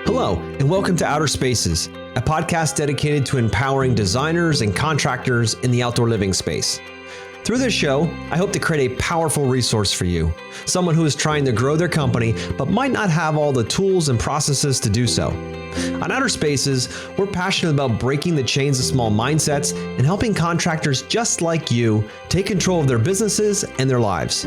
Hello, and welcome to Outer Spaces, a podcast dedicated to empowering designers and contractors in the outdoor living space. Through this show, I hope to create a powerful resource for you, someone who is trying to grow their company but might not have all the tools and processes to do so. On Outer Spaces, we're passionate about breaking the chains of small mindsets and helping contractors just like you take control of their businesses and their lives.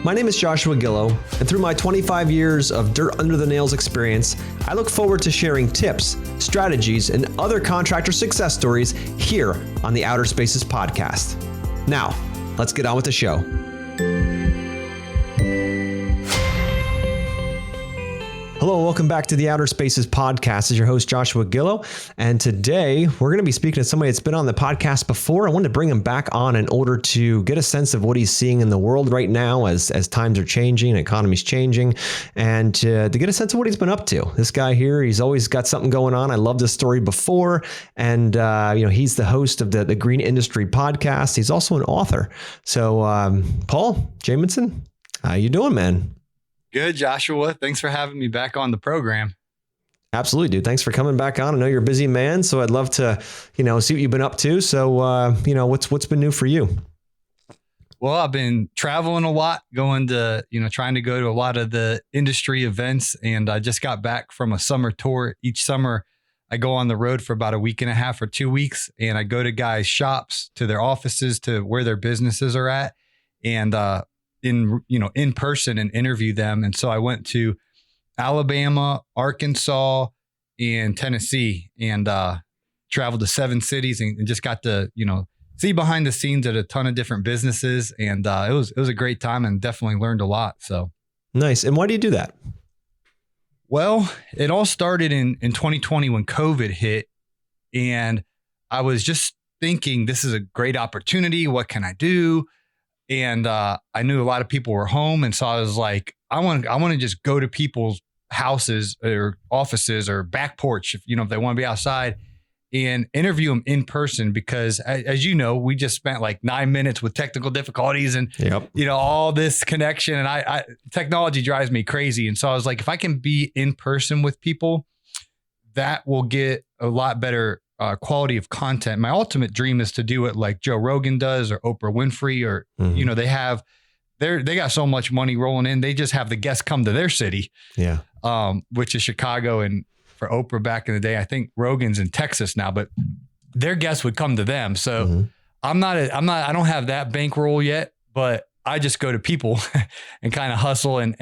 My name is Joshua Gillow, and through my 25 years of dirt under the nails experience, I look forward to sharing tips, strategies, and other contractor success stories here on the Outer Spaces podcast. Now, let's get on with the show. Hello, and welcome back to the Outer Spaces podcast. This is your host, Joshua Gillow. And today we're going to be speaking to somebody that's been on the podcast before. I wanted to bring him back on in order to get a sense of what he's seeing in the world right now as times are changing, economy's changing, and to get a sense of what he's been up to. This guy here, he's always got something going on. I loved this story before. And, he's the host of the Green Industry podcast. He's also an author. So, Paul Jamison, how you doing, man? Good, Joshua. Thanks for having me back on the program. Absolutely, dude. Thanks for coming back on. I know you're a busy man, so I'd love to, see what you've been up to. So, what's been new for you? Well, I've been traveling a lot, going to, trying to go to a lot of the industry events. And I just got back from a summer tour. Each summer, I go on the road for about a week and a half or 2 weeks. And I go to guys' shops, to their offices, to where their businesses are at. And, in person and interview them. And so I went to Alabama, Arkansas, and Tennessee, and traveled to 7 cities and just got to, see behind the scenes at a ton of different businesses. And it was a great time and definitely learned a lot. So nice. And why do you do that? Well, it all started in 2020 when COVID hit, and I was just thinking, this is a great opportunity. What can I do? And I knew a lot of people were home. And so I was like, I want to just go to people's houses or offices or back porch, if they want to be outside, and interview them in person. Because as you know, we just spent like 9 minutes with technical difficulties and, all this connection. And I technology drives me crazy. And so I was like, if I can be in person with people, that will get a lot better quality of content. My ultimate dream is to do it like Joe Rogan does, or Oprah Winfrey, or, they got so much money rolling in. They just have the guests come to their city, which is Chicago. And for Oprah back in the day, I think Rogan's in Texas now, but their guests would come to them. So I don't have that bankroll yet, but I just go to people and kind of hustle. And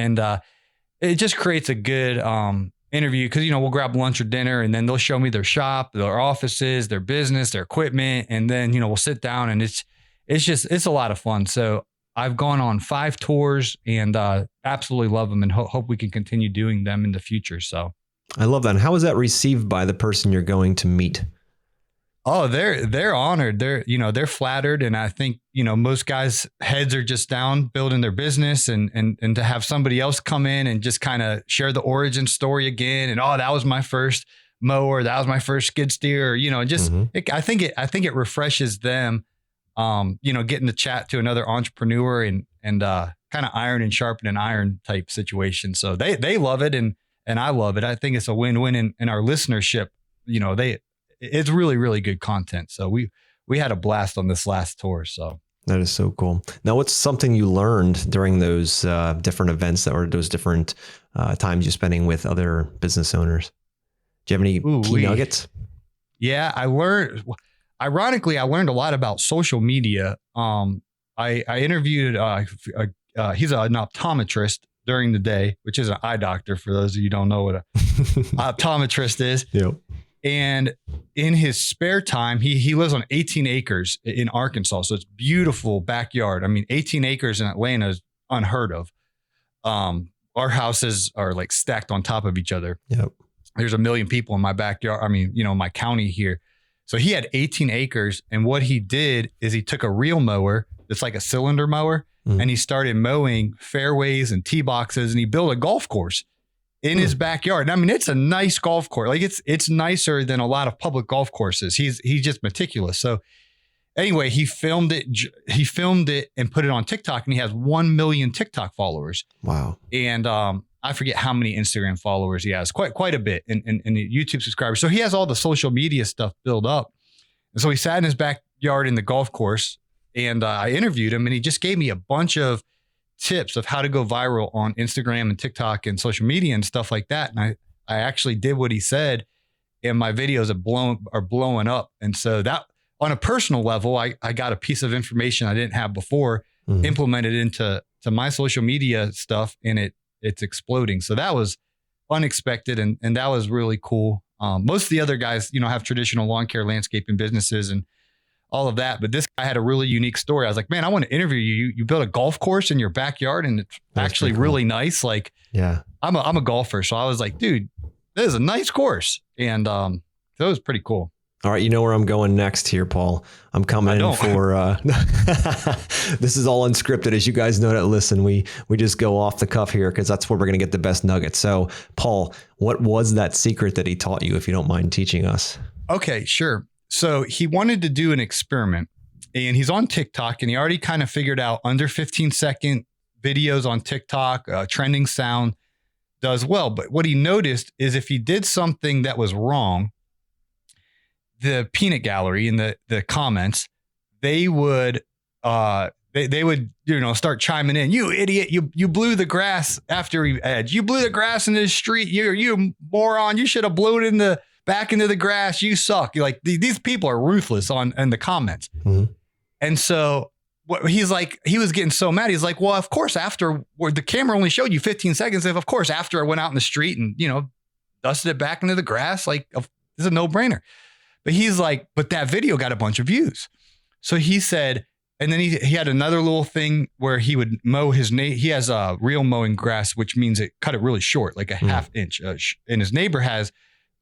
it just creates a good, interview, because we'll grab lunch or dinner, and then they'll show me their shop, their offices, their business, their equipment, and then we'll sit down, and it's a lot of fun. So I've gone on 5 tours and absolutely love them, and hope we can continue doing them in the future. So I love that. And how is that received by the person you're going to meet? Oh, they're honored. They're flattered. And I think, most guys' heads are just down building their business, and to have somebody else come in and just kind of share the origin story again. And, that was my first mower. That was my first skid steer, I think it refreshes them, getting to chat to another entrepreneur and kind of iron and sharpen an iron type situation. So they love it. And I love it. I think it's a win-win in our listenership. It's really, really good content. So we had a blast on this last tour. So that is so cool. Now, what's something you learned during those different events, or those different times you're spending with other business owners? Do you have any key nuggets? Yeah, ironically, I learned a lot about social media. I interviewed, he's an optometrist during the day, which is an eye doctor, for those of you who don't know what an optometrist is. Yep. And in his spare time, he lives on 18 acres in Arkansas. So it's beautiful backyard. I mean, 18 acres in Atlanta is unheard of. Our houses are like stacked on top of each other. Yep. There's 1 million people in my backyard. I mean, my county here. So he had 18 acres. And what he did is he took a reel mower that's like a cylinder mower, and he started mowing fairways and tee boxes, and he built a golf course in his backyard. And I mean, it's a nice golf course. Like it's nicer than a lot of public golf courses. He's just meticulous. So anyway, he filmed it and put it on TikTok, and he has 1 million TikTok followers. Wow. And I forget how many Instagram followers he has, quite a bit, and YouTube subscribers. So he has all the social media stuff built up. And so he sat in his backyard in the golf course, and I interviewed him, and he just gave me a bunch of tips of how to go viral on Instagram and TikTok and social media and stuff like that. And I actually did what he said, and my videos are blowing up. And so that, on a personal level, I got a piece of information I didn't have before, implemented into my social media stuff, and it's exploding. So that was unexpected, and that was really cool. Most of the other guys, have traditional lawn care, landscaping businesses and all of that. But this guy had a really unique story. I was like, man, I want to interview you. You built a golf course in your backyard, and it's actually cool. Really nice. Like, yeah, I'm a golfer. So I was like, dude, this is a nice course. And that was pretty cool. All right, you know where I'm going next here, Paul. I'm coming in for this is all unscripted, as you guys know that listen. We just go off the cuff here because that's where we're going to get the best nuggets. So, Paul, what was that secret that he taught you, if you don't mind teaching us? Okay, sure. So he wanted to do an experiment, and he's on TikTok, and he already kind of figured out under 15-second videos on TikTok, trending sound does well. But what he noticed is if he did something that was wrong, the peanut gallery in the comments, they would they would start chiming in. You idiot! You blew the grass after he edged. You blew the grass in the street. You moron! You should have blew it back into the grass. You suck. You're like, these people are ruthless in the comments. Mm-hmm. And so he's like, he was getting so mad. He's like, well, of course, after the camera only showed you 15 seconds. Of course, after I went out in the street and dusted it back into the grass, like this is a no brainer. But he's like, but that video got a bunch of views. So he said, and then he had another little thing where he would mow he has a real mowing grass, which means it cut it really short, like a half inch. And his neighbor has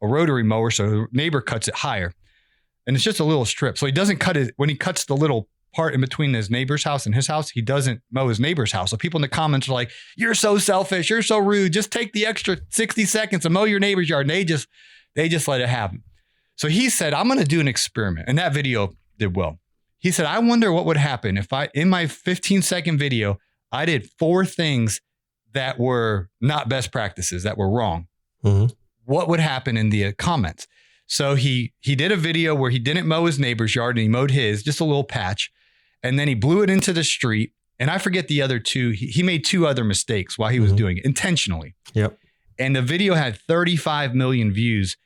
a rotary mower, so the neighbor cuts it higher. And it's just a little strip. So he doesn't cut it, when he cuts the little part in between his neighbor's house and his house, he doesn't mow his neighbor's house. So people in the comments are like, you're so selfish, you're so rude, just take the extra 60 seconds and mow your neighbor's yard. And they just let it happen. So he said, I'm going to do an experiment. And that video did well. He said, I wonder what would happen if in my 15-second video, I did 4 things that were not best practices, that were wrong. Mm-hmm. What would happen in the comments? So he did a video where he didn't mow his neighbor's yard and he mowed his, just a little patch. And then he blew it into the street. And I forget the other 2. He made 2 other mistakes while he was doing it intentionally. Yep. And the video had 35 million views.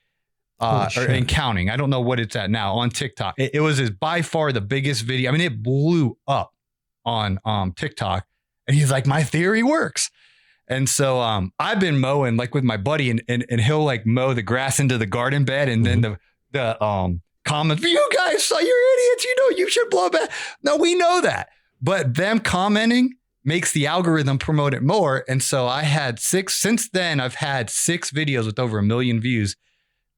And counting. I don't know what it's at now on TikTok. It was by far the biggest video. I mean, it blew up on TikTok. And he's like, my theory works. And so I've been mowing like with my buddy, and he'll like mow the grass into the garden bed, and then the comments, you guys, so you're idiots. You should blow back. No, we know that. But them commenting makes the algorithm promote it more. And so I had 6. Since then, I've had 6 videos with over 1 million views.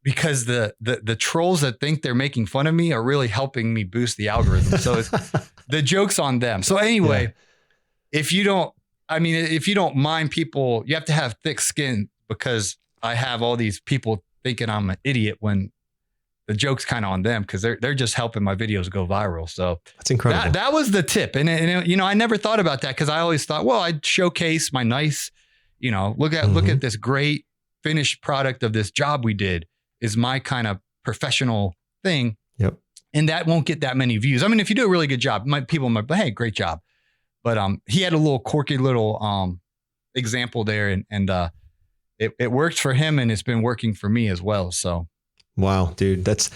Because the trolls that think they're making fun of me are really helping me boost the algorithm. So the joke's on them. So anyway, if you don't mind people, you have to have thick skin, because I have all these people thinking I'm an idiot when the joke's kind of on them, because they're just helping my videos go viral. So that's incredible. That was the tip. And I never thought about that, because I always thought, well, I'd showcase my nice, look at this great finished product of this job we did. Is my kind of professional thing. Yep. And that won't get that many views. I mean, if you do a really good job, people might be, hey, great job. But he had a little quirky little example there, and it worked for him, and it's been working for me as well. So. Wow, dude, that's,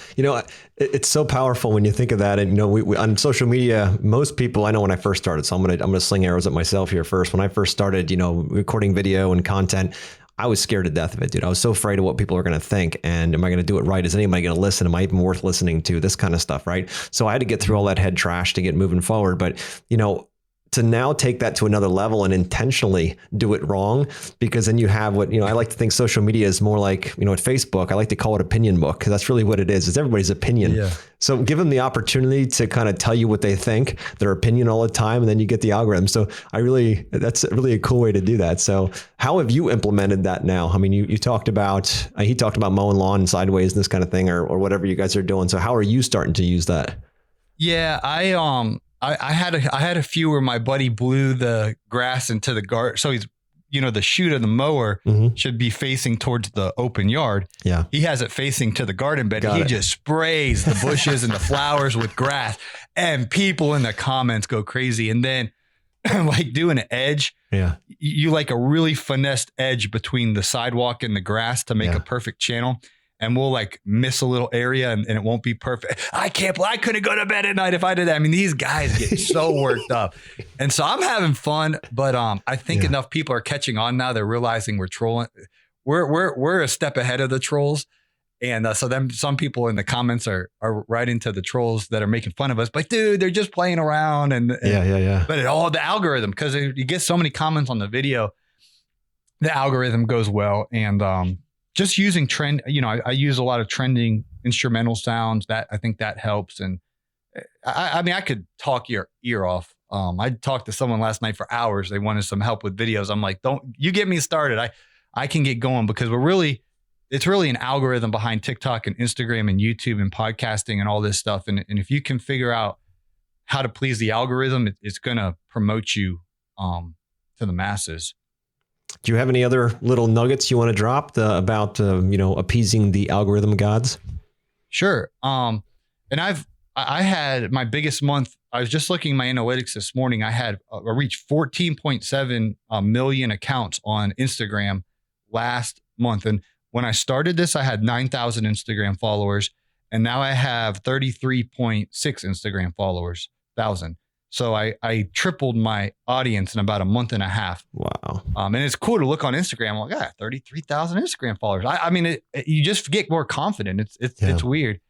it's so powerful when you think of that. And, we on social media, most people, I know when I first started, so I'm going to sling arrows at myself here first. When I first started, recording video and content, I was scared to death of it, dude. I was so afraid of what people are going to think. And am I going to do it right? Is anybody going to listen? Am I even worth listening to? This kind of stuff, right? So I had to get through all that head trash to get moving forward. But, to now take that to another level and intentionally do it wrong, because then you have what, I like to think social media is more like, at Facebook, I like to call it opinion book, because that's really what it is. It's everybody's opinion. Yeah. So give them the opportunity to kind of tell you what they think, their opinion all the time, and then you get the algorithm. So that's really a cool way to do that. So how have you implemented that now? I mean, you talked about, he talked about mowing lawn sideways and this kind of thing, or whatever you guys are doing. So how are you starting to use that? Yeah, I had a few where my buddy blew the grass into the garden. So he's, the chute of the mower should be facing towards the open yard. Yeah. He has it facing to the garden bed. Got He it. just sprays the bushes and the flowers with grass, and people in the comments go crazy. And then like doing an edge. Yeah. You like a really finessed edge between the sidewalk and the grass to make a perfect channel. And we'll like miss a little area and it won't be perfect. I couldn't go to bed at night if I did that. I mean, these guys get so worked up. And so I'm having fun, but I think enough people are catching on now. They're realizing we're trolling. We're a step ahead of the trolls. And so then some people in the comments are right into the trolls that are making fun of us. But dude, they're just playing around. And yeah. But the algorithm, because you get so many comments on the video, the algorithm goes well. And just using trend, I use a lot of trending instrumental sounds. That I think that helps. And I mean, I could talk your ear off. I talked to someone last night for hours. They wanted some help with videos. I'm like, don't you get me started. I can get going because it's really an algorithm behind TikTok and Instagram and YouTube and podcasting and all this stuff. And if you can figure out how to please the algorithm, it's going to promote you to the masses. Do you have any other little nuggets you want to drop about appeasing the algorithm gods? Sure. And I had my biggest month. I was just looking at my analytics this morning. I reached 14.7 million accounts on Instagram last month. And when I started this, I had 9,000 Instagram followers, and now I have 33.6 Instagram followers, 1,000. So I tripled my audience in about a month and a half. Wow. And it's cool to look on Instagram. I'm like, 33,000 Instagram followers. I mean, you just get more confident. It's weird.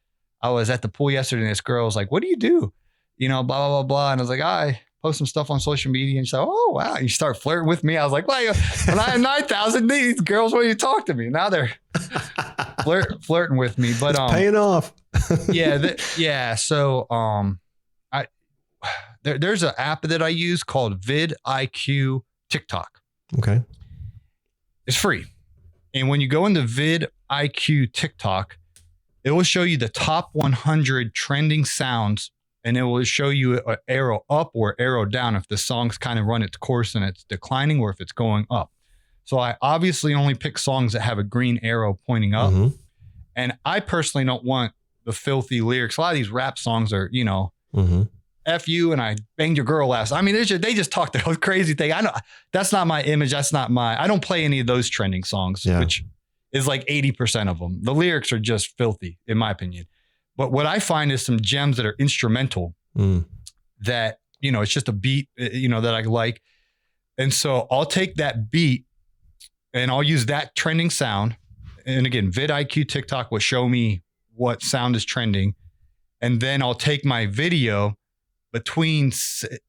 I was at the pool yesterday and this girl was like, what do you do? Blah, blah, blah, blah. And I was like, I post some stuff on social media. And she's like, oh, wow. You start flirting with me. I was like, well, when I had 9,000, these girls want you to talk to me. Now they're flirting with me. But it's paying off. So there's an app that I use called vidIQ TikTok. Okay. It's free. And when you go into vidIQ TikTok, it will show you the top 100 trending sounds, and it will show you an arrow up or arrow down if the song's kind of run its course and it's declining or if it's going up. So I obviously only pick songs that have a green arrow pointing up. Mm-hmm. And I personally don't want the filthy lyrics. A lot of these rap songs are, mm-hmm. F you and I banged your girl last. I mean, they just talk the whole crazy thing. I know that's not my image. I don't play any of those trending songs, which is like 80% of them. The lyrics are just filthy, in my opinion. But what I find is some gems that are instrumental that, it's just a beat, that I like. And so I'll take that beat and I'll use that trending sound. And again, vidIQ TikTok will show me what sound is trending. And then I'll take my video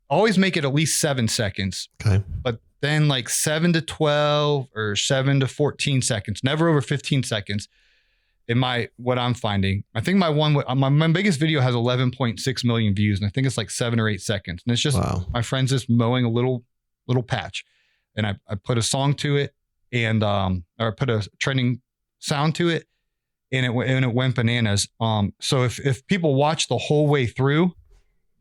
always make it at least 7 seconds. Okay. But then like 7 to 12 or 7 to 14 seconds, never over 15 seconds. What I'm finding, I think my biggest video has 11.6 million views, and I think it's like 7 or 8 seconds. And it's just my friends just mowing a little patch, and I put a song to it, and or put a trending sound to it, and it went bananas. So if people watch the whole way through,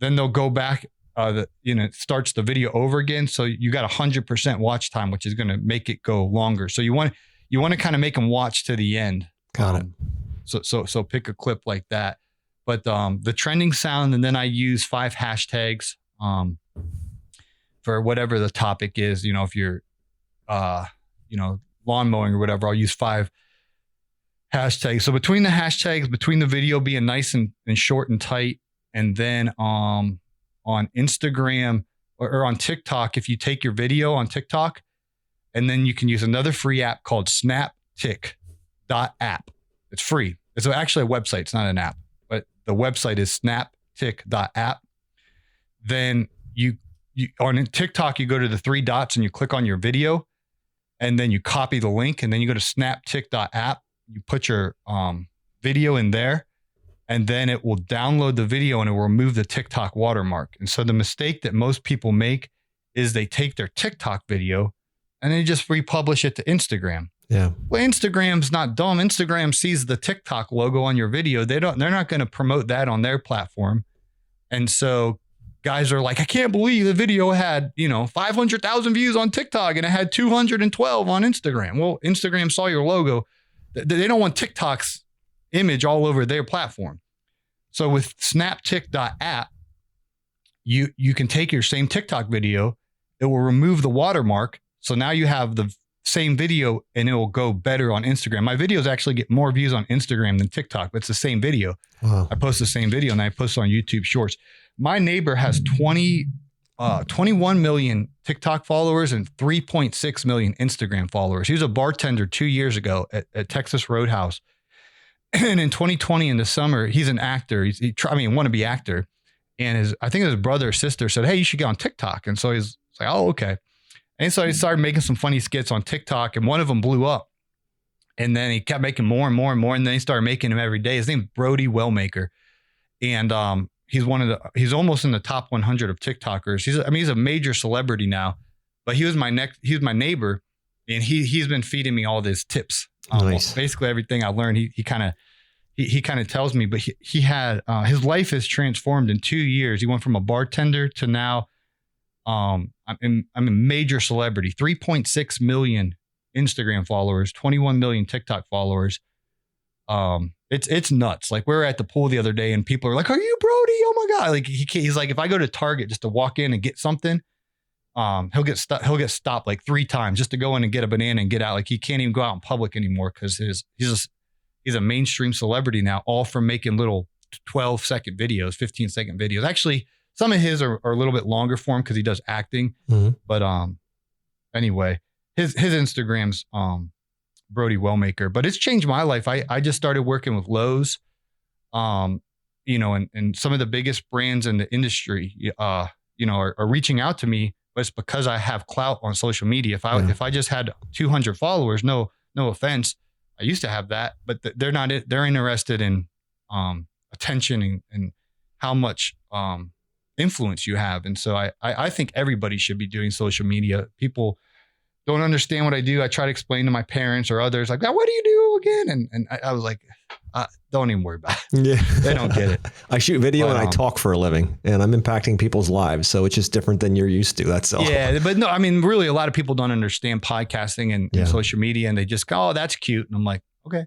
then they'll go back. It starts the video over again. So you got 100% watch time, which is going to make it go longer. So you want to kind of make them watch to the end. Got it. So pick a clip like that. But the trending sound, and then I use 5 hashtags for whatever the topic is. If you're, lawn mowing or whatever, I'll use 5 hashtags. So between the hashtags, between the video being nice and short and tight, and then on Instagram or on TikTok, if you take your video on TikTok, and then you can use another free app called snaptic.app. It's free. It's actually a website. It's not an app, but the website is snaptic.app. Then you on TikTok, you go to the 3 dots and you click on your video, and then you copy the link, and then you go to snaptic.app. You put your video in there, and then it will download the video and it will remove the TikTok watermark. And so the mistake that most people make is they take their TikTok video and they just republish it to Instagram. Yeah. Well, Instagram's not dumb. Instagram sees the TikTok logo on your video. They're not going to promote that on their platform. And so guys are like, I can't believe the video had, 500,000 views on TikTok and it had 212 on Instagram. Well, Instagram saw your logo. They don't want TikTok's image all over their platform. So with snaptik.app, you can take your same TikTok video. It will remove the watermark. So now you have the same video and it will go better on Instagram. My videos actually get more views on Instagram than TikTok, but it's the same video. Wow. I post the same video and I post on YouTube Shorts. My neighbor has 21 million TikTok followers and 3.6 million Instagram followers. He was a bartender 2 years ago at Texas Roadhouse. And in 2020 in the summer, he's an actor. Wannabe actor. And I think his brother or sister said, hey, you should get on TikTok. And so he's like, oh, okay. And so he started making some funny skits on TikTok and one of them blew up. And then he kept making more and more and more. And then he started making them every day. His name's Brody Wellmaker. And he's almost in the top 100 of TikTokers. He's a major celebrity now, but he was my neighbor and he's been feeding me all these tips. Nice. Basically everything I learned, he kind of tells me, but he had, his life has transformed in 2 years. He went from a bartender to now, I'm a major celebrity, 3.6 million Instagram followers, 21 million TikTok followers. It's nuts. Like we were at the pool the other day and people are like, are you Brody? Oh my God. Like he's like, if I go to Target just to walk in and get something, he'll get stopped like 3 times just to go in and get a banana and get out. Like he can't even go out in public anymore because he's a mainstream celebrity now, all from making little 12-second videos, 15-second videos. Actually, some of his are a little bit longer form because he does acting. Mm-hmm. But anyway, his Instagram's Brody Wellmaker. But it's changed my life. I just started working with Lowe's, and some of the biggest brands in the industry, are reaching out to me. But it's because I have clout on social media. If I just had 200 followers, no offense, I used to have that, but they're not. They're interested in attention and how much influence you have. And so I think everybody should be doing social media. People don't understand what I do. I try to explain to my parents or others like, what do you do again? And I was like, don't even worry about it. Yeah. They don't get it. I shoot video and I talk for a living and I'm impacting people's lives. So it's just different than you're used to. That's all. Yeah. But no, really a lot of people don't understand podcasting and social media and they just go, oh, that's cute. And I'm like, okay.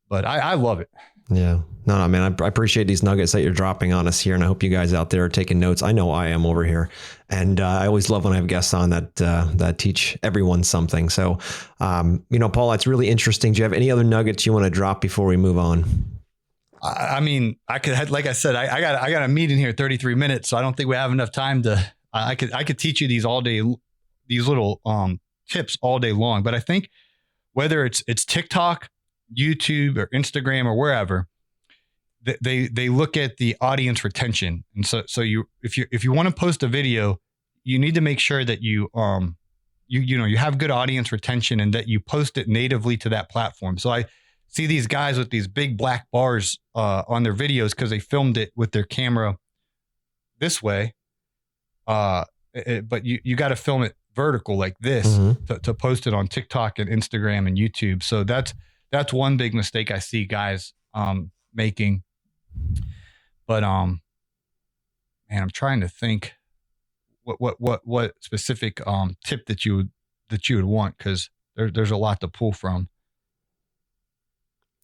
But I love it. Yeah. No, man, I appreciate these nuggets that you're dropping on us here. And I hope you guys out there are taking notes. I know I am over here. And I always love when I have guests on that teach everyone something. So, Paul, that's really interesting. Do you have any other nuggets you want to drop before we move on? I could, like I said, I got a meeting here 33 minutes. So I don't think we have enough time I could teach you these all day, these little tips all day long. But I think whether it's TikTok, YouTube or Instagram or wherever, they look at the audience retention. And so if you want to post a video, you need to make sure that you have good audience retention and that you post it natively to that platform. So I see these guys with these big black bars on their videos because they filmed it with their camera this way. But you got to film it vertical like this to post it on TikTok and Instagram and YouTube. So that's one big mistake I see guys making. But man, I'm trying to think what specific tip that you would want, because there's a lot to pull from.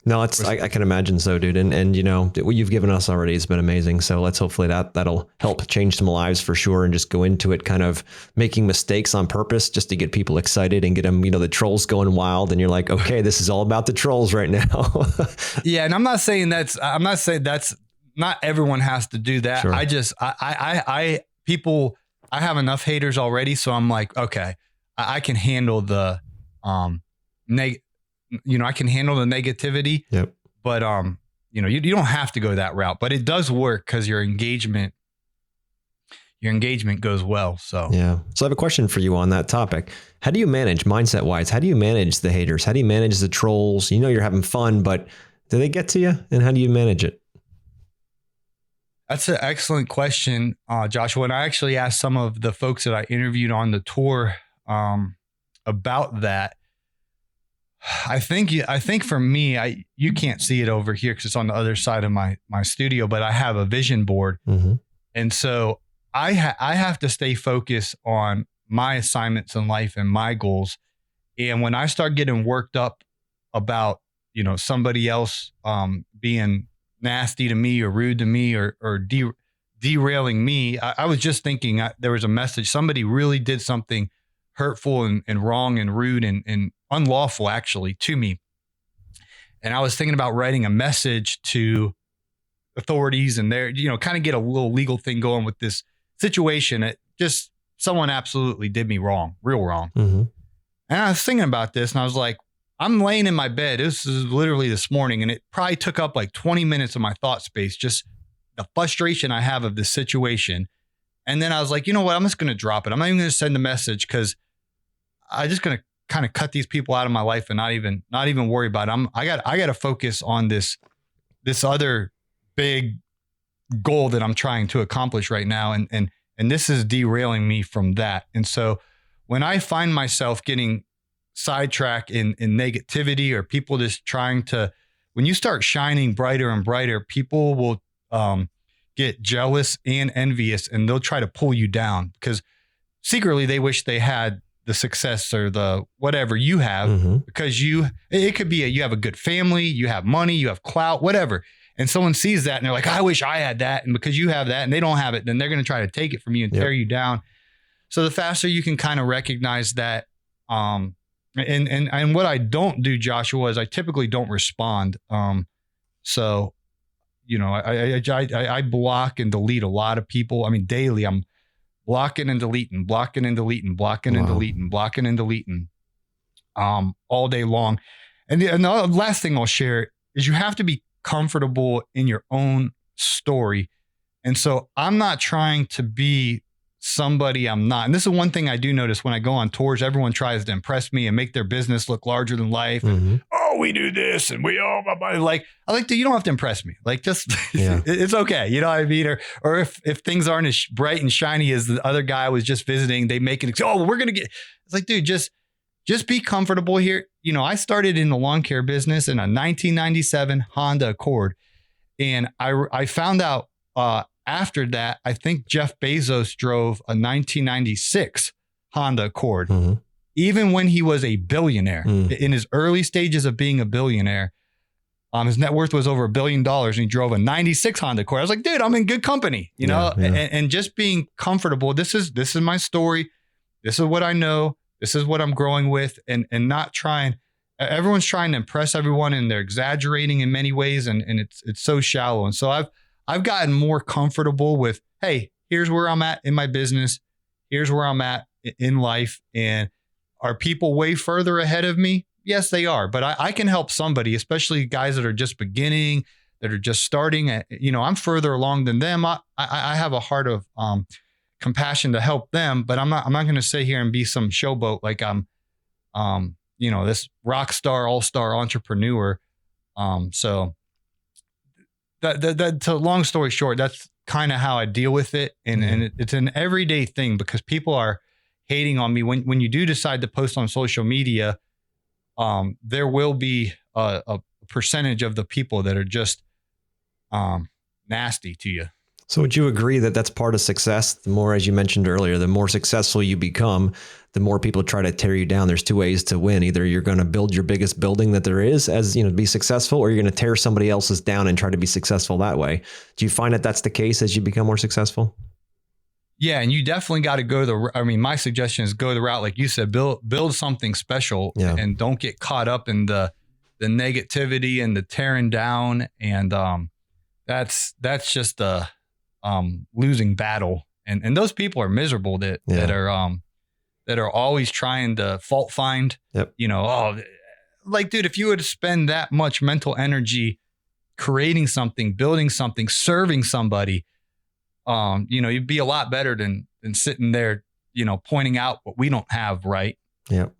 No, I can imagine so, dude. And what you've given us already has been amazing. So let's hopefully that'll help change some lives for sure. And just go into it kind of making mistakes on purpose just to get people excited and get them, the trolls going wild. And you're like, okay, this is all about the trolls right now. Yeah. And I'm not saying that's not everyone has to do that. Sure. I have enough haters already. So I'm like, okay, I can handle the, I can handle the negativity. Yep. But, you don't have to go that route, but it does work because your engagement goes well. So, yeah. So I have a question for you on that topic. How do you manage mindset wise? How do you manage the haters? How do you manage the trolls? You're having fun, but do they get to you? And how do you manage it? That's an excellent question, Joshua. And I actually asked some of the folks that I interviewed on the tour, about that. I think for me, you can't see it over here because it's on the other side of my studio, but I have a vision board. Mm-hmm. And so I have to stay focused on my assignments in life and my goals. And when I start getting worked up about, somebody else being nasty to me or rude to me or derailing me, I was just thinking there was a message. Somebody really did something hurtful and wrong and rude and unlawful actually to me. And I was thinking about writing a message to authorities and there, kind of get a little legal thing going with this situation. It just, someone absolutely did me wrong, real wrong. Mm-hmm. And I was thinking about this and I was like, I'm laying in my bed. This is literally this morning. And it probably took up like 20 minutes of my thought space, just the frustration I have of this situation. And then I was like, you know what? I'm just going to drop it. I'm not even going to send a message because I'm just going to kind of cut these people out of my life and not even worry about it. I got to focus on this other big goal that I'm trying to accomplish right now. And this is derailing me from that. And so when I find myself getting sidetracked in negativity or people just trying to, when you start shining brighter and brighter, people will get jealous and envious and they'll try to pull you down because secretly they wish they had the success or the whatever you have. Mm-hmm. Because it could be you have a good family, you have money, you have clout, whatever. And someone sees that and they're like, I wish I had that. And because you have that and they don't have it, then they're going to try to take it from you and tear you down. So the faster you can kind of recognize that, and what I don't do, Joshua, is I typically don't respond. So, I block and delete a lot of people. I mean, daily I'm blocking and deleting, blocking and deleting, blocking and deleting, blocking and deleting, all day long. And the last thing I'll share is you have to be comfortable in your own story. And so I'm not trying to be somebody I'm not. And this is one thing I do notice when I go on tours, everyone tries to impress me and make their business look larger than life. Mm-hmm. And, we do this and we all, like, I like to, you don't have to impress me. Like, just, it's okay. You know what I mean? Or if things aren't as bright and shiny as the other guy was just visiting, they make it, we're going to get, it's like, dude, just be comfortable here. I started in the lawn care business in a 1997 Honda Accord. And I found out, after that, I think Jeff Bezos drove a 1996 Honda Accord, mm-hmm. even when he was a billionaire. In his early stages of being a billionaire, his net worth was over $1 billion and he drove a 96 Honda Accord. I was like, dude, I'm in good company, and just being comfortable. This is my story. This is what I know. This is what I'm growing with and not trying. Everyone's trying to impress everyone and they're exaggerating in many ways. And it's so shallow. And so I've gotten more comfortable with, hey, here's where I'm at in my business. Here's where I'm at in life. And are people way further ahead of me? Yes, they are. But I can help somebody, especially guys that are just beginning, that are just starting. I'm further along than them. I have a heart of compassion to help them, but I'm not going to sit here and be some showboat like I'm, this rock star, all-star entrepreneur. So that to long story short, that's kind of how I deal with it. And it's an everyday thing because people are hating on me. When you do decide to post on social media, there will be a percentage of the people that are just nasty to you. So would you agree that that's part of success? The more, as you mentioned earlier, the more successful you become, the more people try to tear you down. There's two ways to win. Either you're going to build your biggest building that there is to be successful, or you're going to tear somebody else's down and try to be successful that way. Do you find that that's the case as you become more successful? Yeah. And you definitely got to go my suggestion is go the route, like you said, build something special and don't get caught up in the negativity and the tearing down. And that's just a losing battle. And those people are miserable that are always trying to fault find. Yep. Dude, if you would spend that much mental energy creating something, building something, serving somebody, you'd be a lot better than sitting there, pointing out what we don't have. Right. Yep.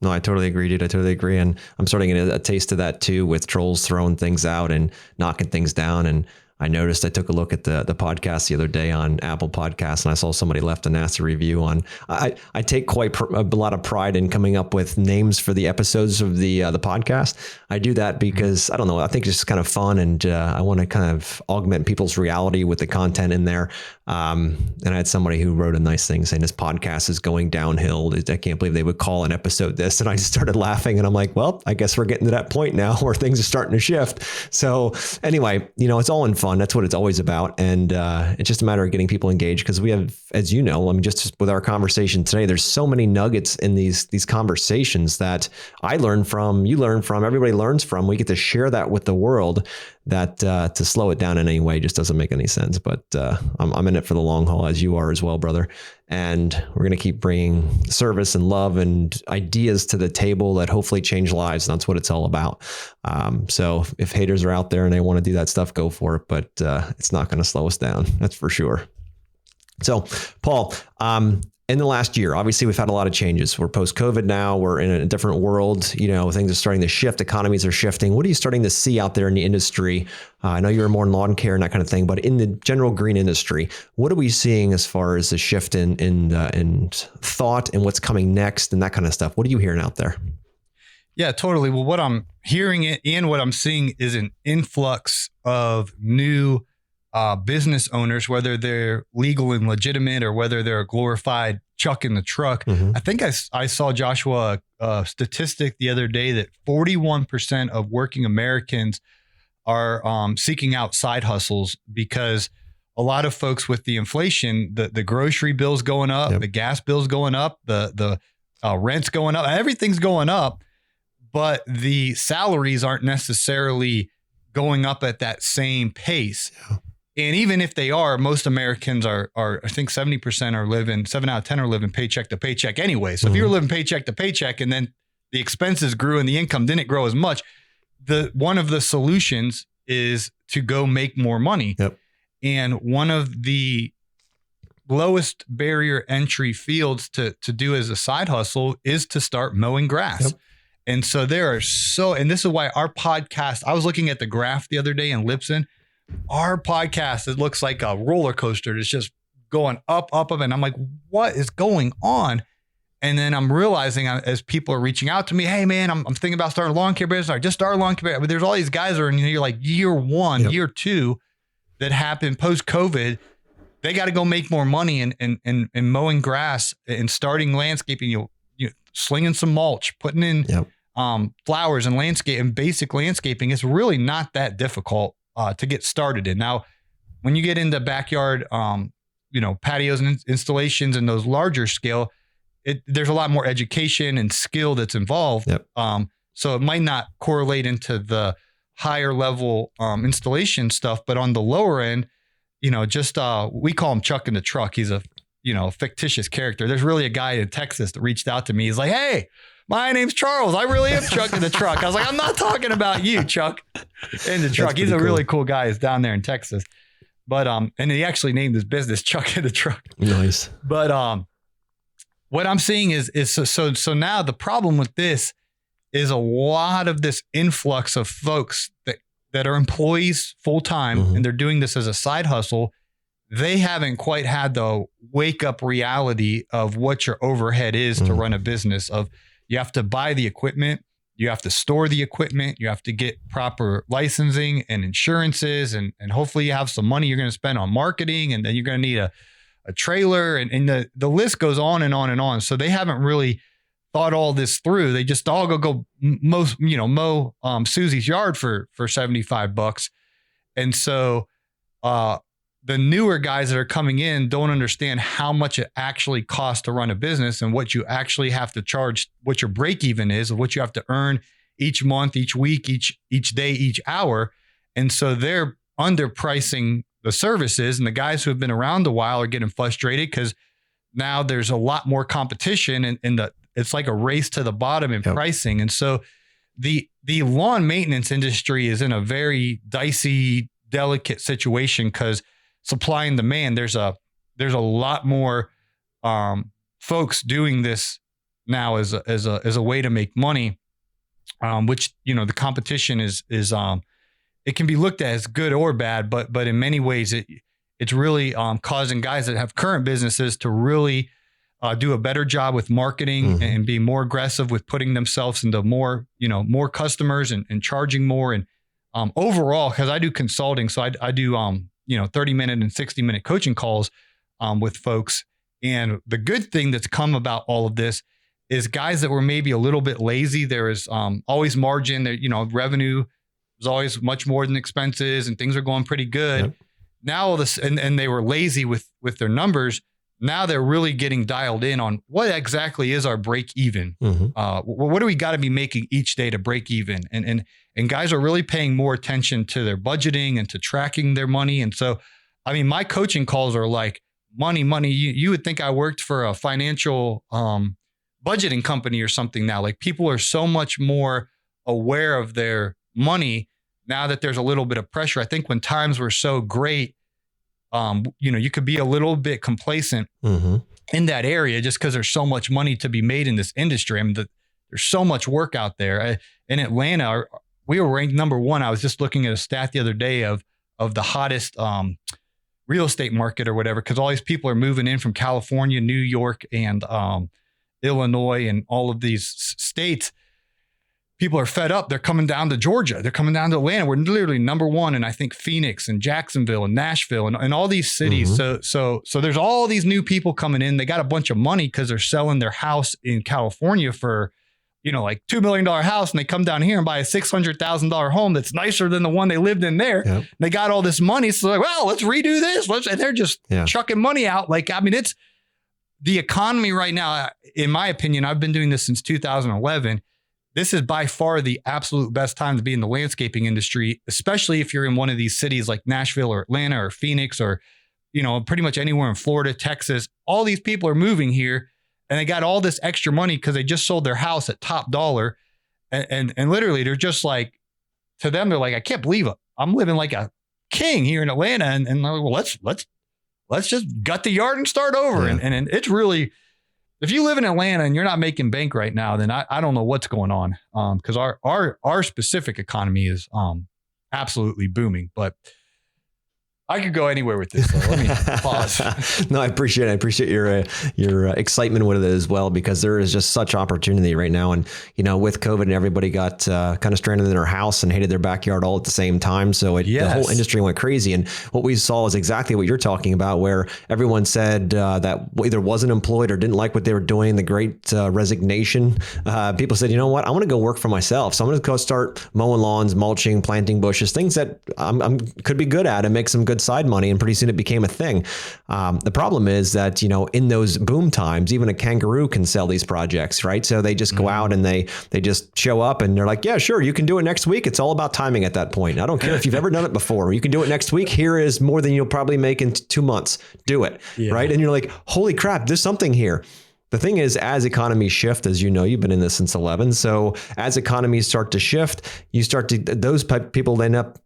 No, I totally agree, dude. I totally agree. And I'm starting to get a taste of that too, with trolls throwing things out and knocking things down. And I noticed, I took a look at the podcast the other day on Apple Podcasts, and I saw somebody left a nasty review on. I take quite a lot of pride in coming up with names for the episodes of the podcast. I do that because I don't know. I think it's just kind of fun, and I want to kind of augment people's reality with the content in there. And I had somebody who wrote a nice thing saying this podcast is going downhill. I can't believe they would call an episode this. And I just started laughing, and I'm like, well, I guess we're getting to that point now where things are starting to shift. So anyway, it's all in fun. That's what it's always about. And it's just a matter of getting people engaged, because we have, as you know, I mean, just with our conversation today, there's so many nuggets in these conversations that I learn from, you learn from, everybody learns from. We get to share that with the world. That to slow it down in any way just doesn't make any sense. But I'm in it for the long haul, as you are as well, brother. And we're going to keep bringing service and love and ideas to the table that hopefully change lives. And that's what it's all about. So if haters are out there and they want to do that stuff, go for it. But it's not going to slow us down. That's for sure. So, Paul, in the last year, obviously, we've had a lot of changes. We're post-COVID now. We're in a different world. Things are starting to shift. Economies are shifting. What are you starting to see out there in the industry? I know you're more in lawn care and that kind of thing, but in the general green industry, what are we seeing as far as the shift in thought and what's coming next and that kind of stuff? What are you hearing out there? Yeah, totally. Well, what I'm hearing and what I'm seeing is an influx of new business owners, whether they're legal and legitimate or whether they're a glorified chuck in the truck. Mm-hmm. I think I saw, Joshua, a statistic the other day that 41% of working Americans are seeking out side hustles, because a lot of folks with the inflation, the grocery bills going up, yep, the gas bills going up, the rent's going up, everything's going up, but the salaries aren't necessarily going up at that same pace. Yeah. And even if they are, most Americans are I think 70% are living, 7 out of 10 are living paycheck to paycheck anyway. So if you're living paycheck to paycheck and then the expenses grew and the income didn't grow as much, one of the solutions is to go make more money. Yep. And one of the lowest barrier entry fields to do as a side hustle is to start mowing grass. Yep. And so and this is why our podcast, I was looking at the graph the other day in Lipson. Our podcast, it looks like a roller coaster. It's just going up, and I'm like, what is going on? And then I'm realizing as people are reaching out to me, hey man, I'm thinking about starting a lawn care business. I just started a lawn care business. But there's all these guys that are in here like year one, yep, year two, that happened post-COVID. They got to go make more money and mowing grass and starting landscaping, you slinging some mulch, putting in yep, flowers and landscape and basic landscaping. It's really not that difficult to get started in. Now, when you get into backyard, patios and installations and those larger scale, there's a lot more education and skill that's involved. Yep. So it might not correlate into the higher level installation stuff, but on the lower end, we call him Chuck in the Truck. He's a fictitious character. There's really a guy in Texas that reached out to me. He's like, hey, my name's Charles. I really am Chuck in the Truck. I was like, I'm not talking about you, Chuck in the Truck. He's a really cool guy. He's down there in Texas. But and he actually named his business Chuck in the Truck. Nice. But what I'm seeing is so now the problem with this is a lot of this influx of folks that are employees full time, mm-hmm, and they're doing this as a side hustle. They haven't quite had the wake up reality of what your overhead is, mm-hmm, to run a business. Of you have to buy the equipment, you have to store the equipment, you have to get proper licensing and insurances, and hopefully you have some money you're going to spend on marketing, and then you're going to need a trailer, and the list goes on and on and on. So they haven't really thought all this through. They just all go mow Susie's yard for $75. And so the newer guys that are coming in don't understand how much it actually costs to run a business and what you actually have to charge, what your break even is, of what you have to earn each month, each week, each day, each hour. And so they're underpricing the services, and the guys who have been around a while are getting frustrated because now there's a lot more competition, and it's like a race to the bottom in, yep, pricing. And so the lawn maintenance industry is in a very dicey, delicate situation because supply and demand, there's a lot more folks doing this now as a way to make money, which the competition is it can be looked at as good or bad, but in many ways it's really causing guys that have current businesses to really do a better job with marketing and be more aggressive with putting themselves into more customers and charging more. And overall, because I do consulting, so I do 30-minute and 60-minute coaching calls with folks. And the good thing that's come about all of this is guys that were maybe a little bit lazy. There is always margin. There, revenue is always much more than expenses, and things are going pretty good. Yep. Now all this, and they were lazy with their numbers. Now they're really getting dialed in on what exactly is our break even. What do we got to be making each day to break even? And guys are really paying more attention to their budgeting and to tracking their money. And so, I mean, my coaching calls are like money. You would think I worked for a financial budgeting company or something now. Like, people are so much more aware of their money now that there's a little bit of pressure. I think when times were so great, you could be a little bit complacent in that area just because there's so much money to be made in this industry. I mean, there's so much work out there. In Atlanta, we were ranked number 1. I was just looking at a stat the other day of the hottest real estate market or whatever, because all these people are moving in from California, New York, and Illinois, and all of these states. People are fed up. They're coming down to Georgia. They're coming down to Atlanta. We're literally number 1 in, I think, Phoenix and Jacksonville and Nashville and all these cities. So there's all these new people coming in. They got a bunch of money because they're selling their house in California for, like $2 million house. And they come down here and buy a $600,000 home that's nicer than the one they lived in there. Yep. They got all this money. So they're like, well, let's redo this. And they're just chucking money out. Like, I mean, it's the economy right now. In my opinion, I've been doing this since 2011. This is by far the absolute best time to be in the landscaping industry, especially if you're in one of these cities like Nashville or Atlanta or Phoenix or, pretty much anywhere in Florida, Texas. All these people are moving here and they got all this extra money because they just sold their house at top dollar. And literally they're just like, to them, they're like, I can't believe it. I'm living like a king here in Atlanta. And they're like, well, let's just gut the yard and start over. Yeah. And it's really, if you live in Atlanta and you're not making bank right now, then I don't know what's going on. Because our specific economy is absolutely booming. But I could go anywhere with this, so let me pause. No, I appreciate it. I appreciate your excitement with it as well, because there is just such opportunity right now. And, with COVID and everybody got kind of stranded in their house and hated their backyard all at the same time. So the whole industry went crazy. And what we saw is exactly what you're talking about, where everyone said that either wasn't employed or didn't like what they were doing, the great resignation. People said, you know what, I want to go work for myself. So I'm going to go start mowing lawns, mulching, planting bushes, things that I'm could be good at and make some good side money. And pretty soon it became a thing. The problem is that, in those boom times, even a kangaroo can sell these projects, right? So they just go out and they just show up and they're like, yeah, sure, you can do it next week. It's all about timing at that point. I don't care if you've ever done it before. You can do it next week. Here is more than you'll probably make in 2 months. Do it, right? And you're like, holy crap, there's something here. The thing is, as economies shift, as you know, you've been in this since 11. So as economies start to shift, those people end up,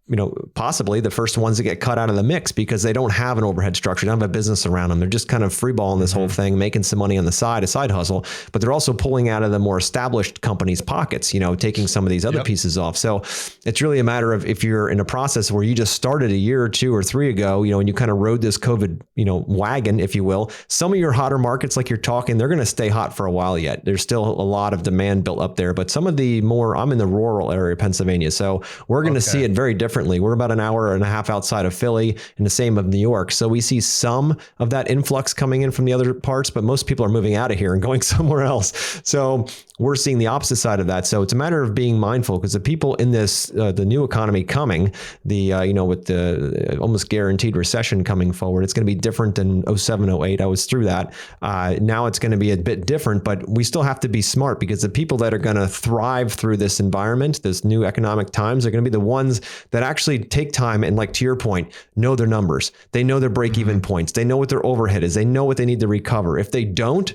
possibly the first ones that get cut out of the mix because they don't have an overhead structure. They don't have a business around them. They're just kind of freeballing this whole thing, making some money on the side, a side hustle, but they're also pulling out of the more established companies' pockets, taking some of these other pieces off. So it's really a matter of, if you're in a process where you just started a year or 2 or 3 ago, and you kind of rode this COVID, wagon, if you will, some of your hotter markets, like you're talking, they're going to stay hot for a while yet. There's still a lot of demand built up there, but some of the more, I'm in the rural area of Pennsylvania, so we're going to see it very differently. We're about an hour and a half outside of Philly, and the same of New York. So we see some of that influx coming in from the other parts, but most people are moving out of here and going somewhere else. So we're seeing the opposite side of that. So it's a matter of being mindful, because the people in this, the new economy coming, with the almost guaranteed recession coming forward, it's going to be different than 07, 08. I was through that. Now it's going to be a bit different, but we still have to be smart, because the people that are going to thrive through this environment, this new economic times, are going to be the ones that actually take time and, like, to your point, know their numbers. They know their break-even points. They know what their overhead is. They know what they need to recover. If they don't,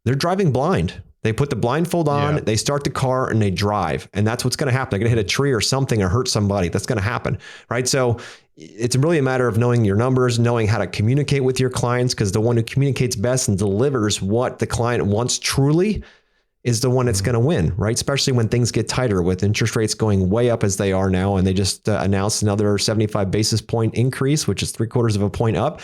they're driving blind. They put the blindfold on, they start the car, and they drive. And that's what's going to happen. They're going to hit a tree or something or hurt somebody. That's going to happen, right? So it's really a matter of knowing your numbers, knowing how to communicate with your clients, because the one who communicates best and delivers what the client wants truly is the one that's going to win, right? Especially when things get tighter with interest rates going way up as they are now. And they just announced another 75 basis point increase, which is 3/4 of a point up.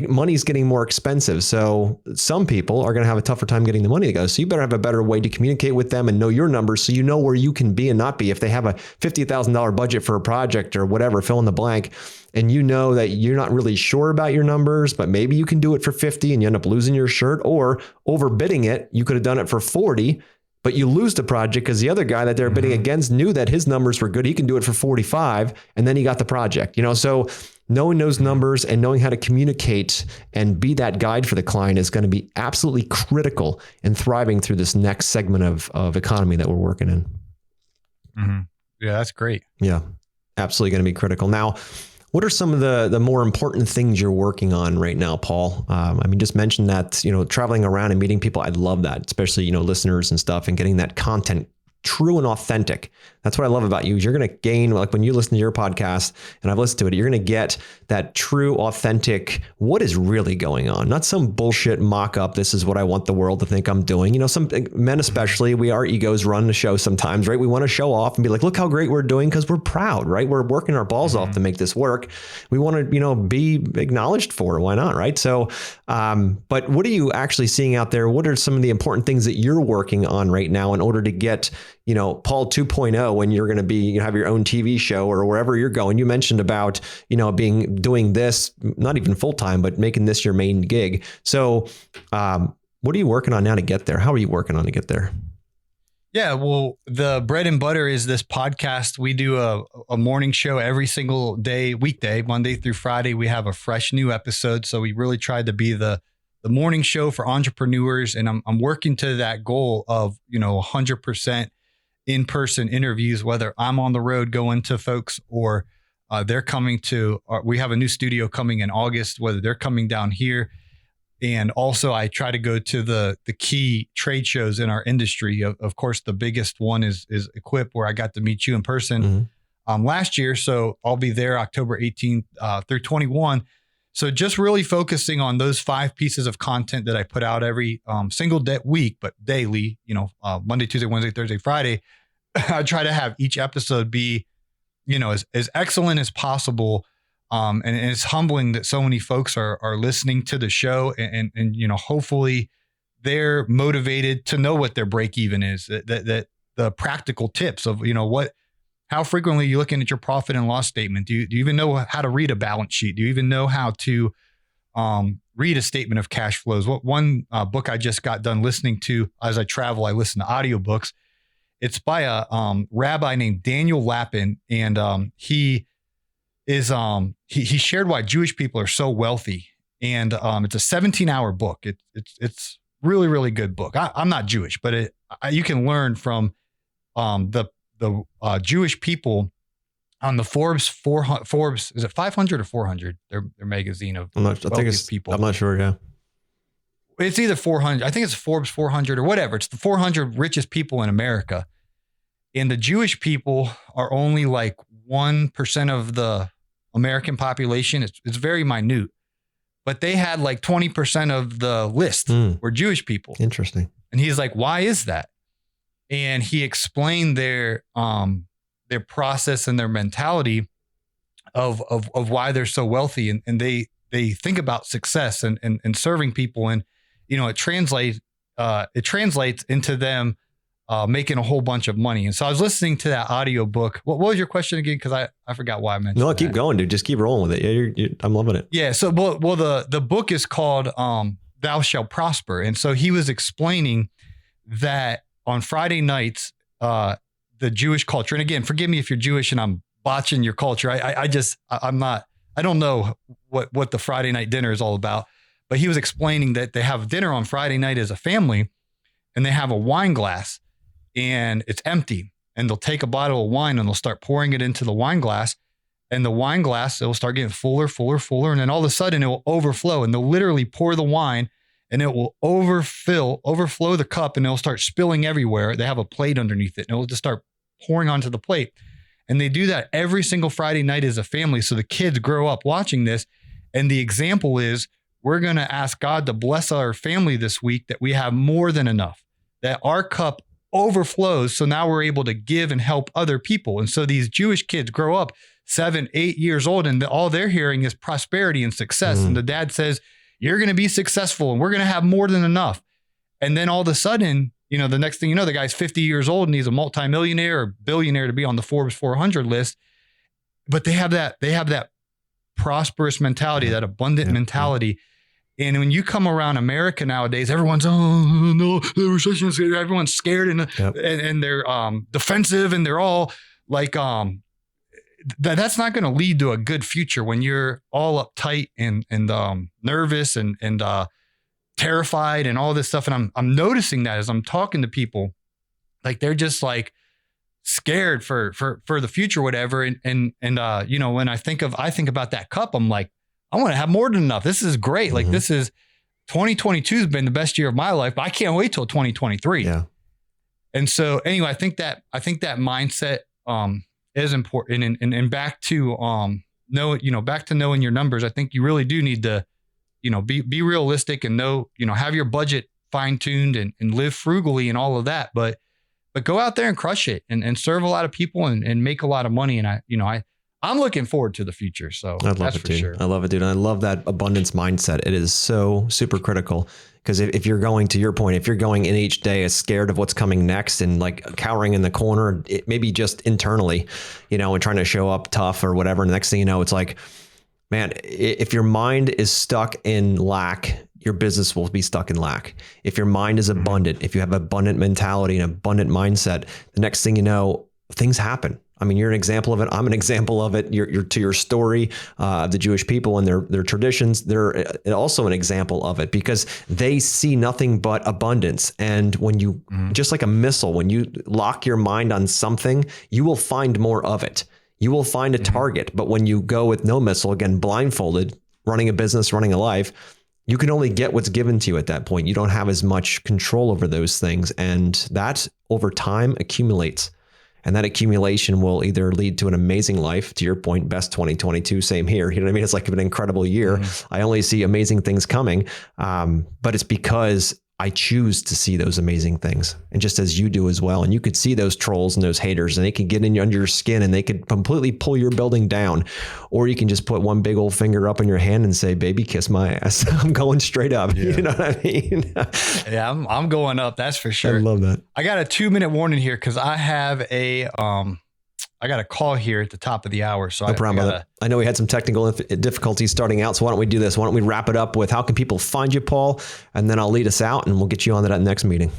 Money's getting more expensive. So some people are going to have a tougher time getting the money to go. So you better have a better way to communicate with them and know your numbers so you know where you can be and not be. If they have a $50,000 budget for a project or whatever, fill in the blank, and you know that you're not really sure about your numbers, but maybe you can do it for 50 and you end up losing your shirt, or overbidding it. You could have done it for 40, but you lose the project because the other guy that they're bidding against knew that his numbers were good. He can do it for 45, and then he got the project, so knowing those numbers and knowing how to communicate and be that guide for the client is going to be absolutely critical in thriving through this next segment of economy that we're working in. Mm-hmm. Yeah, that's great. Yeah, absolutely going to be critical. Now, what are some of the more important things you're working on right now, Paul? Just mention that, traveling around and meeting people. I love that, especially, listeners and stuff, and getting that content true and authentic. That's what I love about you. You're going to gain, like when you listen to your podcast and I've listened to it, you're going to get that true, authentic, what is really going on, not some bullshit mock up. This is what I want the world to think I'm doing. Some men, especially, our egos run the show sometimes, right? We want to show off and be like, look how great we're doing, because we're proud, right? We're working our balls off to make this work. We want to, be acknowledged for it. Why not? Right. So, but what are you actually seeing out there? What are some of the important things that you're working on right now in order to get, Paul 2.0, when you're going to be, have your own TV show or wherever you're going? You mentioned about, doing this, not even full time, but making this your main gig. So what are you working on now to get there? How are you working on to get there? Yeah, well, the bread and butter is this podcast. We do a morning show every single day, weekday, Monday through Friday. We have a fresh new episode. So we really tried to be the morning show for entrepreneurs. And I'm working to that goal of, 100% in-person interviews, whether I'm on the road going to folks or they're coming to, we have a new studio coming in August, whether they're coming down here. And also I try to go to the key trade shows in our industry. Of course, the biggest one is Equip, where I got to meet you in person last year. So I'll be there October 18th through 21. So just really focusing on those 5 pieces of content that I put out every single week, but daily, Monday, Tuesday, Wednesday, Thursday, Friday. I try to have each episode be, as excellent as possible. And it's humbling that so many folks are listening to the show and hopefully they're motivated to know what their break even is, that the practical tips of, how frequently are you looking at your profit and loss statement? Do you even know how to read a balance sheet? Do you even know how to read a statement of cash flows? One book I just got done listening to as I travel, I listen to audiobooks. It's by a rabbi named Daniel Lapin, and he shared why Jewish people are so wealthy, and it's a 17-hour book. It's really, really good book. I'm not Jewish, but you can learn from the Jewish people on the Forbes is it 500 or 400? Their magazine of wealthiest people. I'm not sure. Yeah, it's either 400. I think it's Forbes 400 or whatever. It's the 400 richest people in America, and the Jewish people are only like 1% of the American population. It's very minute, but they had like 20% of the list were Jewish people. Interesting. And he's like, why is that? And he explained their process and their mentality of why they're so wealthy. And they think about success and serving people. And, it translates into them making a whole bunch of money. And so I was listening to that audio book. What was your question again? Because I forgot why I mentioned No, keep going, dude. Just keep rolling with it. Yeah, I'm loving it. Yeah. So, well, the book is called Thou Shalt Prosper. And so he was explaining that on Friday nights, the Jewish culture, and again, forgive me if you're Jewish and I'm botching your culture. I don't know what the Friday night dinner is all about, but he was explaining that they have dinner on Friday night as a family, and they have a wine glass and it's empty, and they'll take a bottle of wine and they'll start pouring it into the wine glass, and the wine glass, it'll start getting fuller. And then all of a sudden it will overflow, and they'll literally pour the wine and it will overflow the cup, and it'll start spilling everywhere. They have a plate underneath it, and it'll just start pouring onto the plate. And they do that every single Friday night as a family. So the kids grow up watching this. And the example is, we're going to ask God to bless our family this week, that we have more than enough, that our cup overflows. So now we're able to give and help other people. And so these Jewish kids grow up 7, 8 years old, and all they're hearing is prosperity and success. And the dad says, you're going to be successful and we're going to have more than enough. And then all of a sudden, you know, the next thing you know, the guy's 50 years old and he's a multimillionaire or billionaire to be on the Forbes 400 list. But they have that prosperous mentality, that abundant mentality. And when you come around America nowadays, everyone's, oh no, the recession is here. Everyone's scared and they're defensive, and they're all like, that's not going to lead to a good future when you're all uptight and nervous and terrified and all this stuff. And I'm noticing that as I'm talking to people, like they're just like scared for the future, whatever. And you know, when I think about that cup, I'm like, I want to have more than enough. This is great. Like 2022 has been the best year of my life, but I can't wait till 2023. Yeah. And so anyway, I think that mindset is important. And back to back to knowing your numbers. I think you really do need to, you know, be realistic and know, you know, have your budget fine-tuned and live frugally and all of that. But go out there and crush it and serve a lot of people and make a lot of money. And I'm looking forward to the future. So that's for sure. I love it, dude. And I love that abundance mindset. It is so super critical, because if you're going, to your point, if you're going in each day as scared of what's coming next and like cowering in the corner, it maybe just internally, you know, and trying to show up tough or whatever. And the next thing you know, it's like, man, if your mind is stuck in lack, your business will be stuck in lack. If your mind is abundant, if you have abundant mentality and abundant mindset, the next thing you know, things happen. I mean, you're an example of it. I'm an example of it. You're to your story of the Jewish people and their traditions. They're also an example of it, because they see nothing but abundance. And when you, just like a missile, when you lock your mind on something, you will find more of it. You will find a target. But when you go with no missile, again, blindfolded, running a business, running a life, you can only get what's given to you at that point. You don't have as much control over those things. And that over time accumulates. And that accumulation will either lead to an amazing life, to your point, best 2022, same here. You know what I mean? It's like an incredible year. I only see amazing things coming, but it's because I choose to see those amazing things. And just as you do as well. And you could see those trolls and those haters, and they could get in under your skin and they could completely pull your building down. Or you can just put one big old finger up in your hand and say, baby, kiss my ass. I'm going straight up. Yeah. You know what I mean? Yeah, I'm going up. That's for sure. I love that. I got a 2-minute warning here, because I have I got a call here at the top of the hour. So no problem with it. I know we had some technical difficulties starting out. So why don't we do this? Why don't we wrap it up with how can people find you, Paul? And then I'll lead us out and we'll get you on to that next meeting.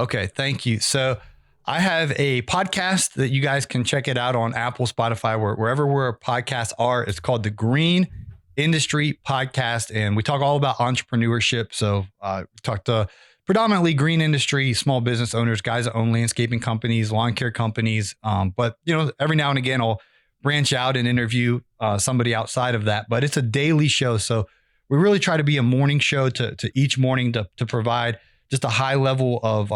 Okay. Thank you. So I have a podcast that you guys can check it out on Apple, Spotify, wherever where podcasts are. It's called the Green Industry Podcast. And we talk all about entrepreneurship. So we talk to predominantly green industry, small business owners, guys that own landscaping companies, lawn care companies. But, you know, every now and again, I'll branch out and interview somebody outside of that. But it's a daily show. So we really try to be a morning show to each morning to provide just a high level of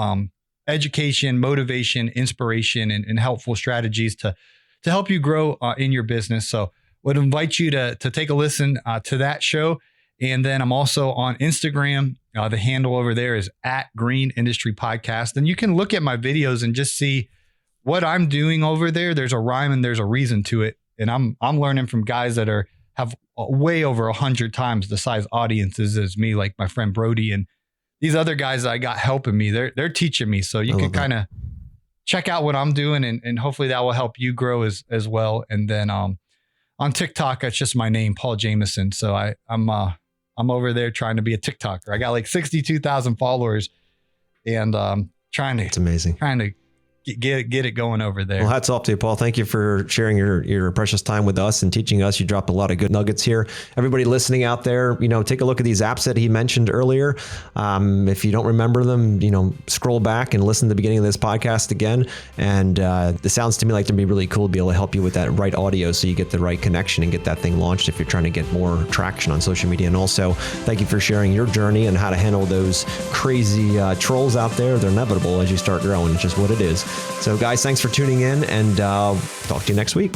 education, motivation, inspiration, and helpful strategies to help you grow in your business. So would invite you to take a listen to that show. And then I'm also on Instagram. The handle over there is @Green Industry Podcast. And you can look at my videos and just see what I'm doing over there. There's a rhyme and there's a reason to it. And I'm learning from guys that have way over 100 times the size audiences as me, like my friend Brody and these other guys that I got helping me. They're teaching me. So you can kind of check out what I'm doing, and hopefully that will help you grow as well. And then on TikTok, that's just my name, Paul Jameson. So I'm over there trying to be a TikToker. I got like 62,000 followers, and it's amazing. Trying to get it going over there. Well, hats off to you, Paul. Thank you for sharing your precious time with us and teaching us. You dropped a lot of good nuggets here. Everybody listening out there, take a look at these apps that he mentioned earlier. If you don't remember them, scroll back and listen to the beginning of this podcast again. And it sounds to me like it'd be really cool to be able to help you with that right audio so you get the right connection and get that thing launched if you're trying to get more traction on social media. And also, thank you for sharing your journey and how to handle those crazy trolls out there. They're inevitable as you start growing. It's just what it is. So guys, thanks for tuning in, and talk to you next week.